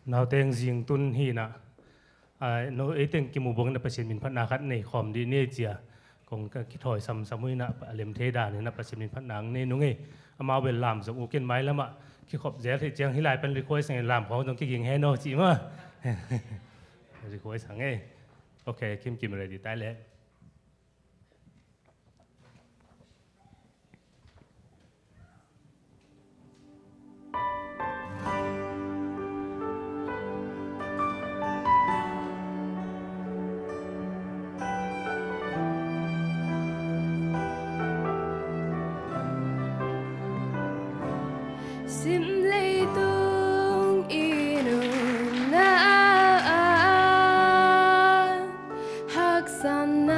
nào tiếng riêng tuân hi na nó ấy tiếng kim mù bông na Pasian min phát na khát này khom đi nê chia còn cái thổi sầm sầm mũi na liềm thế đàn này na Pasian min phát nang nê nung ấy mà về làm giống uken máy lắm ạ khi khop dễ thì chẳng hi lại bên request sang làm khó trong cái giếng hè nó chị mà request sang ấy ok kim kim ready tay lẽ sim lei tung inu na hak san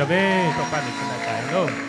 จะเบ้ต้องปั้นอีกขนาดไหนเนาะ